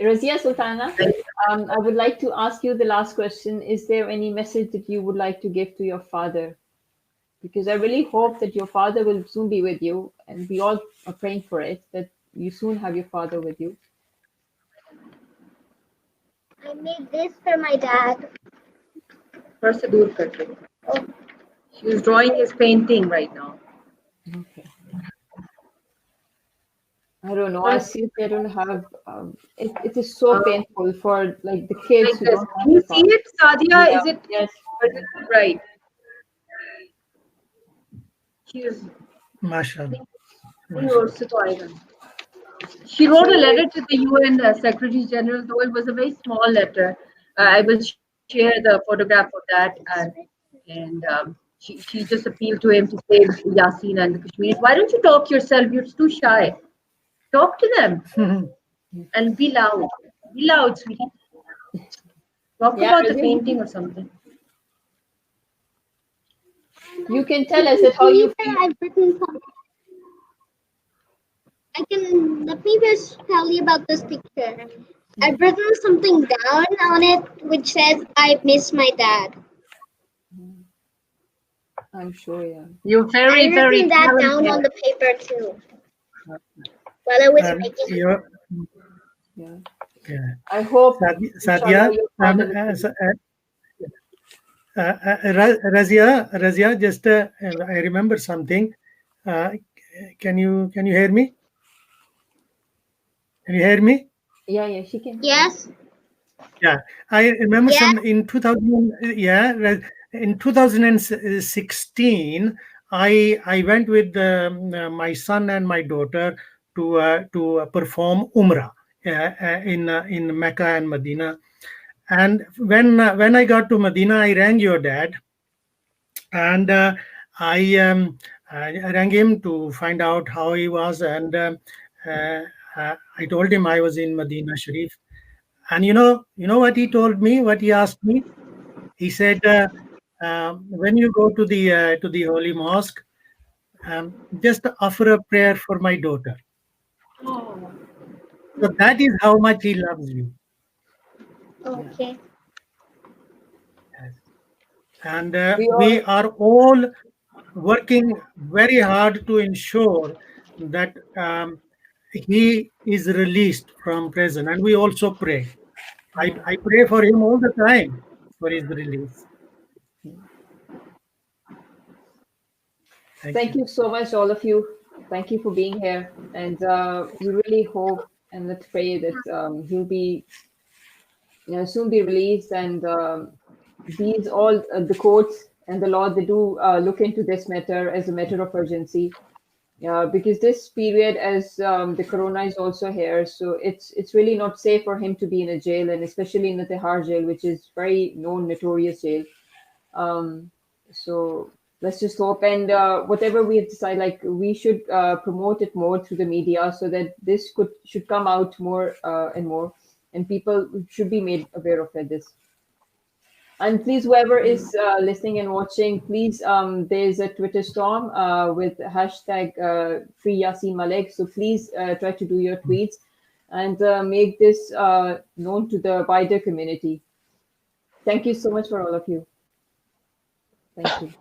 Razia Sultana, I would like to ask you the last question. Is there any message that you would like to give to your father? Because I really hope that your father will soon be with you, and we all are praying for it, that you soon have your father with you. I made this for my dad. First, dur kar. She's drawing his painting right now. Okay. I don't know. I see they don't have. It is so painful for like the kids Like who this. don't have Can you the see father. it, Sadia? Yeah, Is it? yes. Or is it right? She's. MashaAllah. She wrote a letter to the UN Secretary General, though it was a very small letter. I will share the photograph of that, and she just appealed to him to save Yasin and the Kashmiris. Why don't you talk yourself? You're too shy. Talk to them and be loud. Be loud, sweetie. Talk Yeah, about the Razia, painting or something. you can tell us that how you feel. I've written something. Let me just tell you about this picture. I've written something down on it which says, I miss my dad. I'm sure, yeah. You're very, I've very written that talented. down on the paper too. While I was making it. Yeah. Yeah. I hope, Sadia, inshallah, your father will Razia, just I remember something. Can you hear me? Can you hear me? yeah, she can. Yes. Yeah, I remember Yeah. some in 2000. Yeah, in 2016, I went with my son and my daughter to perform Umrah in Mecca and Medina. And when I got to Medina, I rang your dad, and I rang him to find out how he was, and I told him I was in Medina Sharif. And you know what he told me? What he asked me? He said, "When you go to the holy mosque, just offer a prayer for my daughter." Oh. So that is how much he loves you. Okay. Yes. And we are all working very hard to ensure that he is released from prison, and we also pray. I pray for him all the time for his release. Thank you so much, all of you. Thank you for being here. And we really hope and let's pray that he'll be soon be released, and these all the courts and the law, they do look into this matter as a matter of urgency. Because this period, as the corona is also here, so it's really not safe for him to be in a jail, and especially in the Tihar jail, which is very known, notorious jail. So let's just hope, and whatever we have decided, like we should promote it more through the media, so that this should come out more and more, and people should be made aware of this. And please, whoever is listening and watching, please, there's a Twitter storm with hashtag freeyasinmalik. So please try to do your tweets and make this known to the wider community. Thank you so much for all of you. Thank you.